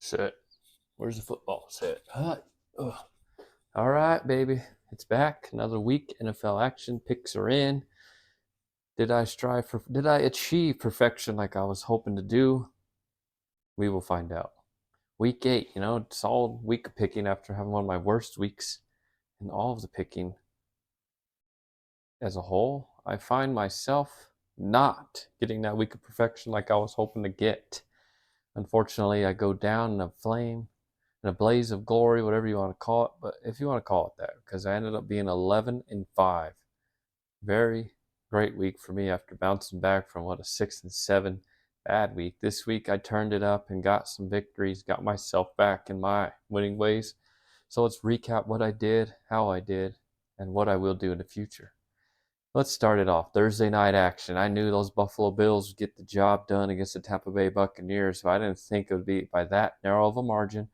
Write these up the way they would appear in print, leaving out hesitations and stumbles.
Set. Where's the football? Set. Ugh. All right, baby. It's back. Another week. NFL action. Picks are in. Did I achieve perfection like I was hoping to do? We will find out. Week 8, solid week of picking after having one of my worst weeks in all of the picking as a whole. I find myself not getting that week of perfection like I was hoping to get. Unfortunately, I go down in a flame, in a blaze of glory, whatever you want to call it. But if you want to call it that, because I ended up being 11-5. Very great week for me after bouncing back from a 6-7 bad week. This week I turned it up and got some victories, got myself back in my winning ways. So let's recap what I did, how I did, and what I will do in the future. Let's start it off. Thursday night action. I knew those Buffalo Bills would get the job done against the Tampa Bay Buccaneers, so I didn't think it would be by that narrow of a margin.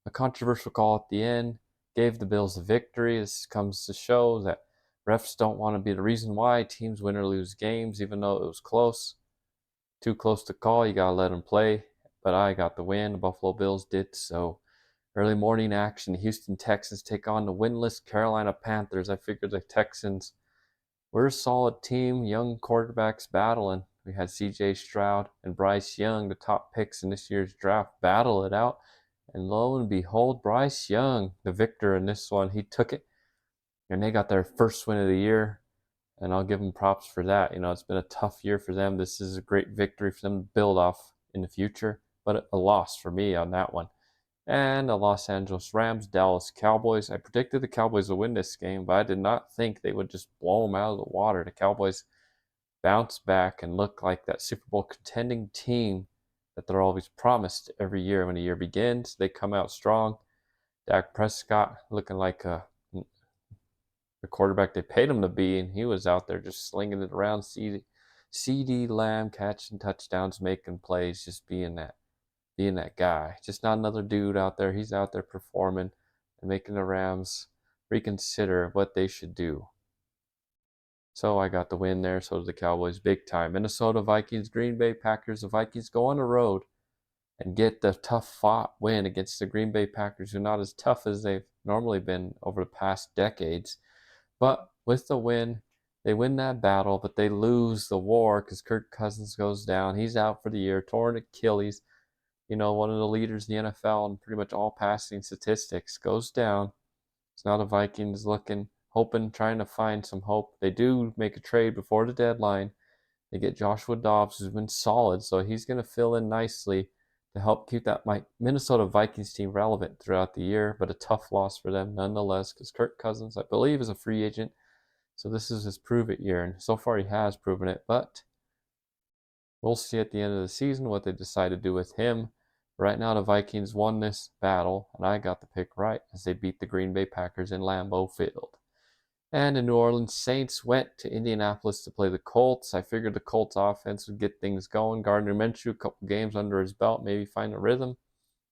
A controversial call at the end gave the Bills the victory. This comes to show that refs don't want to be the reason why teams win or lose games, even though it was close. Too close to call, you got to let them play. But I got the win. The Buffalo Bills did so. Early morning action. Houston Texans take on the winless Carolina Panthers. I figured the Texans were a solid team, young quarterbacks battling. We had CJ Stroud and Bryce Young, the top picks in this year's draft, battle it out. And lo and behold, Bryce Young, the victor in this one, he took it. And they got their first win of the year. And I'll give them props for that. It's been a tough year for them. This is a great victory for them to build off in the future. But a loss for me on that one. And the Los Angeles Rams, Dallas Cowboys. I predicted the Cowboys would win this game, but I did not think they would just blow them out of the water. The Cowboys bounce back and look like that Super Bowl contending team that they're always promised every year. When the year begins, they come out strong. Dak Prescott looking like the quarterback they paid him to be, and he was out there just slinging it around. CeeDee Lamb catching touchdowns, making plays, just being that guy. Just not another dude out there. He's out there performing and making the Rams reconsider what they should do. So I got the win there. So did the Cowboys big time. Minnesota Vikings, Green Bay Packers. The Vikings go on the road and get the tough fought win against the Green Bay Packers, who are not as tough as they've normally been over the past decades. But with the win, they win that battle, but they lose the war because Kirk Cousins goes down. He's out for the year, torn Achilles. One of the leaders in the NFL and pretty much all passing statistics goes down. So now the Vikings looking, hoping, trying to find some hope. They do make a trade before the deadline. They get Joshua Dobbs, who's been solid, so he's going to fill in nicely to help keep that Minnesota Vikings team relevant throughout the year, but a tough loss for them nonetheless because Kirk Cousins, I believe, is a free agent. So this is his prove-it year, and so far he has proven it, but we'll see at the end of the season what they decide to do with him. Right now, the Vikings won this battle, and I got the pick right as they beat the Green Bay Packers in Lambeau Field. And the New Orleans Saints went to Indianapolis to play the Colts. I figured the Colts offense would get things going. Gardner Minshew, a couple games under his belt, maybe find a rhythm.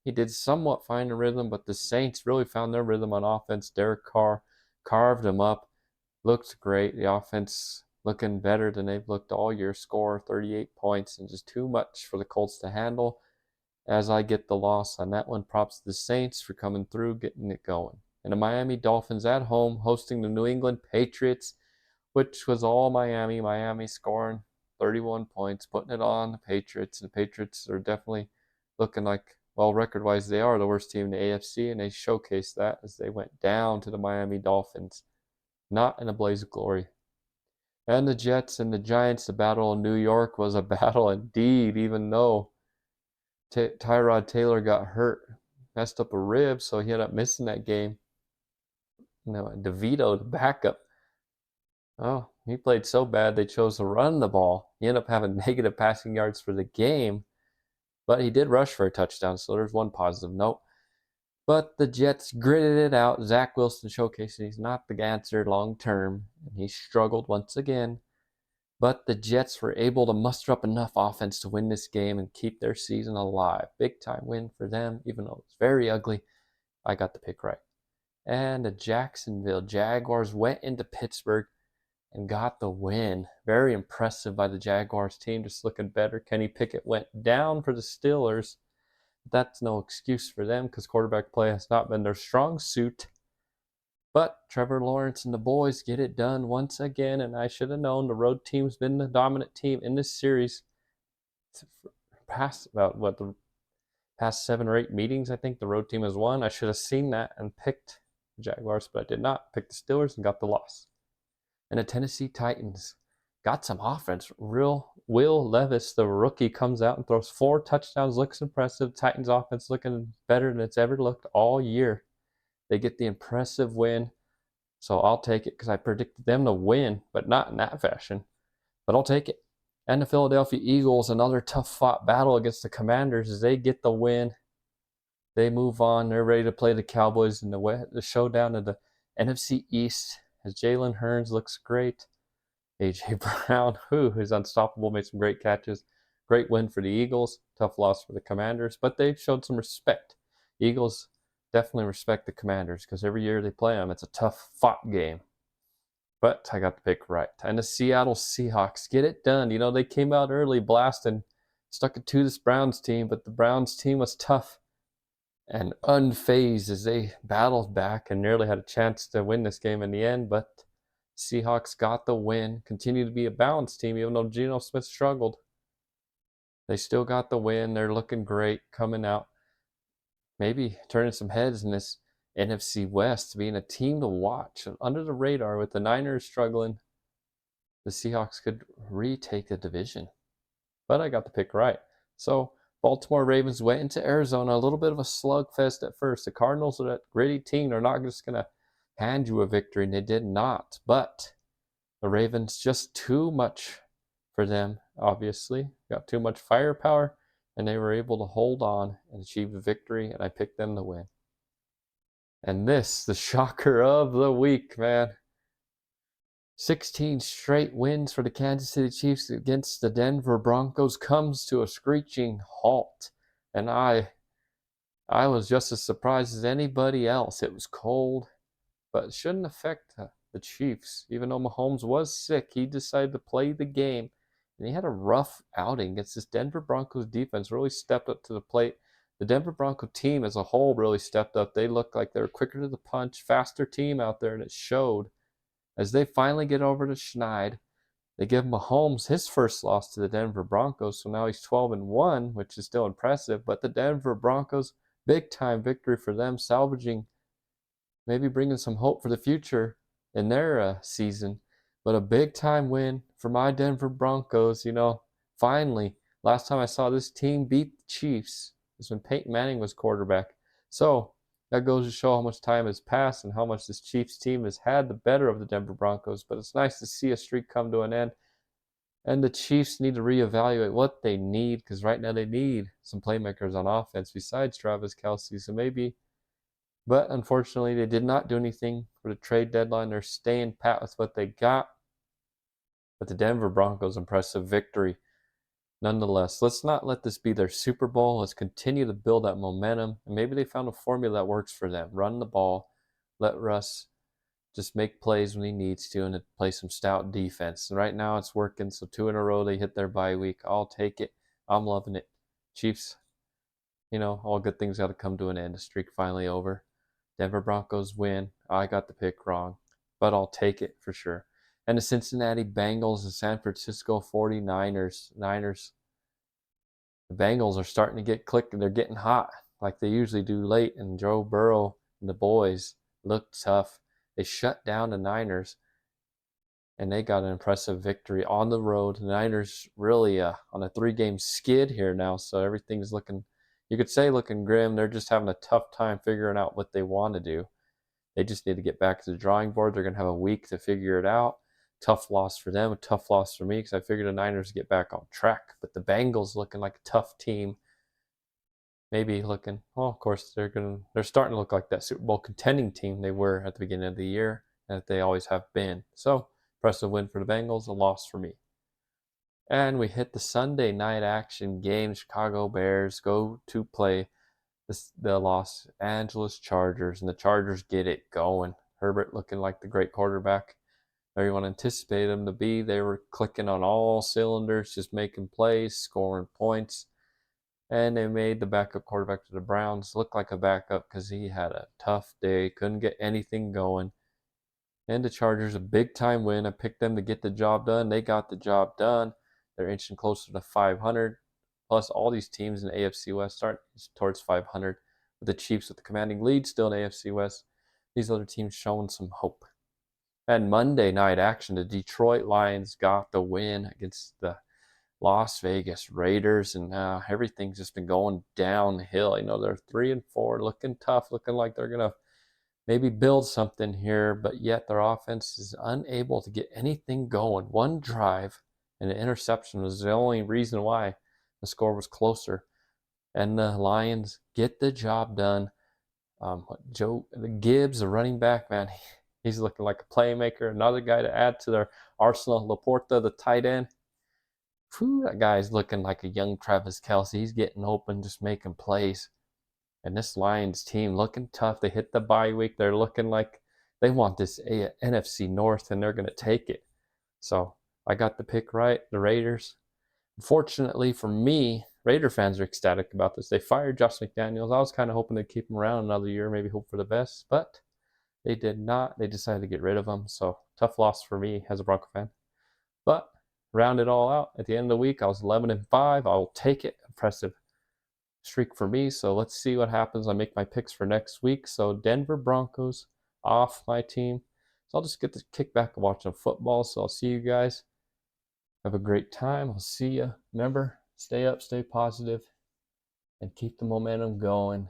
He did somewhat find a rhythm, but the Saints really found their rhythm on offense. Derek Carr carved them up. Looked great. The offense looking better than they've looked all year. Score 38 points and just too much for the Colts to handle. As I get the loss on that one, props to the Saints for coming through, getting it going. And the Miami Dolphins at home hosting the New England Patriots, which was all Miami. Miami scoring 31 points, putting it on the Patriots. And the Patriots are definitely looking like, well, record-wise, they are the worst team in the AFC, and they showcased that as they went down to the Miami Dolphins, not in a blaze of glory. And the Jets and the Giants, the battle in New York was a battle indeed, even though Tyrod Taylor got hurt, messed up a rib, so he ended up missing that game. DeVito, the backup, oh, he played so bad they chose to run the ball. He ended up having negative passing yards for the game, but he did rush for a touchdown, so there's one positive note. But the Jets gritted it out. Zach Wilson showcasing he's not the answer long term, and he struggled once again. But the Jets were able to muster up enough offense to win this game and keep their season alive. Big time win for them, even though it's very ugly. I got the pick right. And the Jacksonville Jaguars went into Pittsburgh and got the win. Very impressive by the Jaguars team, just looking better. Kenny Pickett went down for the Steelers. That's no excuse for them because quarterback play has not been their strong suit. But Trevor Lawrence and the boys get it done once again, and I should have known the road team's been the dominant team in this series. Past the past 7 or 8 meetings, I think the road team has won. I should have seen that and picked the Jaguars, but I did not. Pick the Steelers and got the loss. And the Tennessee Titans got some offense. Will Levis, the rookie, comes out and throws 4 touchdowns. Looks impressive. Titans offense looking better than it's ever looked all year. They get the impressive win. So I'll take it because I predicted them to win, but not in that fashion. But I'll take it. And the Philadelphia Eagles, another tough fought battle against the Commanders as they get the win. They move on. They're ready to play the Cowboys in the showdown of the NFC East as Jalen Hurns looks great. A.J. Brown, who is unstoppable, made some great catches. Great win for the Eagles. Tough loss for the Commanders, but they showed some respect. Eagles definitely respect the Commanders because every year they play them, it's a tough fought game. But I got the pick right. And the Seattle Seahawks get it done. You know, they came out early blasting, stuck it to this Browns team, but the Browns team was tough and unfazed as they battled back and nearly had a chance to win this game in the end. But Seahawks got the win, continue to be a balanced team, even though Geno Smith struggled. They still got the win. They're looking great coming out. Maybe turning some heads in this NFC West, being a team to watch. Under the radar with the Niners struggling, the Seahawks could retake the division. But I got the pick right. So Baltimore Ravens went into Arizona, a little bit of a slugfest at first. The Cardinals are that gritty team. They're not just going to hand you a victory, and they did not. But the Ravens, just too much for them, obviously. Got too much firepower, and they were able to hold on and achieve the victory, and I picked them to win. And this, the shocker of the week, man. 16 straight wins for the Kansas City Chiefs against the Denver Broncos comes to a screeching halt. And I was just as surprised as anybody else. It was cold, but it shouldn't affect the Chiefs. Even though Mahomes was sick, he decided to play the game. And he had a rough outing against this Denver Broncos defense, really stepped up to the plate. The Denver Bronco team as a whole really stepped up. They looked like they were quicker to the punch, faster team out there, and it showed. As they finally get over to Schneid, they give Mahomes his first loss to the Denver Broncos, so now he's 12-1, which is still impressive. But the Denver Broncos, big time victory for them, salvaging, maybe bringing some hope for the future in their season. But a big time win for my Denver Broncos. You know, finally, last time I saw this team beat the Chiefs was when Peyton Manning was quarterback. So that goes to show how much time has passed and how much this Chiefs team has had the better of the Denver Broncos. But it's nice to see a streak come to an end. And the Chiefs need to reevaluate what they need because right now they need some playmakers on offense besides Travis Kelce. So maybe, but unfortunately, they did not do anything for the trade deadline. They're staying pat with what they got. But the Denver Broncos, impressive victory. Nonetheless, let's not let this be their Super Bowl. Let's continue to build that momentum. And maybe they found a formula that works for them. Run the ball. Let Russ just make plays when he needs to and play some stout defense. And right now it's working. So 2 in a row, they hit their bye week. I'll take it. I'm loving it. Chiefs, you know, all good things got to come to an end. The streak finally over. Denver Broncos win. I got the pick wrong, but I'll take it for sure. And the Cincinnati Bengals and San Francisco 49ers. The Bengals are starting to get click and they're getting hot like they usually do late. And Joe Burrow and the boys looked tough. They shut down the Niners, and they got an impressive victory on the road. The Niners really on a 3-game skid here now, so everything's looking, you could say, looking grim. They're just having a tough time figuring out what they want to do. They just need to get back to the drawing board. They're going to have a week to figure it out. Tough loss for them, a tough loss for me because I figured the Niners get back on track. But the Bengals looking like a tough team. Maybe looking, well, of course, they're starting to look like that Super Bowl contending team they were at the beginning of the year and that they always have been. So, impressive win for the Bengals, a loss for me. And we hit the Sunday night action game. Chicago Bears go to play the Los Angeles Chargers, and the Chargers get it going. Herbert looking like the great quarterback everyone anticipated him to be. They were clicking on all cylinders, just making plays, scoring points. And they made the backup quarterback to the Browns look like a backup because he had a tough day, couldn't get anything going. And the Chargers, a big time win. I picked them to get the job done. They got the job done. They're inching closer to 500. Plus, all these teams in the AFC West start towards 500. With the Chiefs with the commanding lead still in the AFC West. These other teams showing some hope. And Monday night action, the Detroit Lions got the win against the Las Vegas Raiders, and everything's just been going downhill. You know, they're 3-4, looking tough, looking like they're gonna maybe build something here, but yet their offense is unable to get anything going. One drive and an interception was the only reason why the score was closer. And the Lions get the job done. Joe Gibbs, the running back, man, he's looking like a playmaker. Another guy to add to their arsenal. Laporta, the tight end. Whew, that guy's looking like a young Travis Kelce. He's getting open, just making plays. And this Lions team looking tough. They hit the bye week. They're looking like they want this NFC North, and they're going to take it. So I got the pick right, the Raiders. Unfortunately for me, Raider fans are ecstatic about this. They fired Josh McDaniels. I was kind of hoping they'd keep him around another year, maybe hope for the best, but they did not. They decided to get rid of him. So tough loss for me as a Bronco fan. But round it all out, at the end of the week, I was 11-5. I will take it. Impressive streak for me. So let's see what happens. I make my picks for next week. So Denver Broncos off my team. So I'll just get to kick back and watch some football. So I'll see you guys. Have a great time. I'll see you. Remember, stay up, stay positive, and keep the momentum going.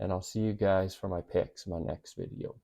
And I'll see you guys for my picks in my next video.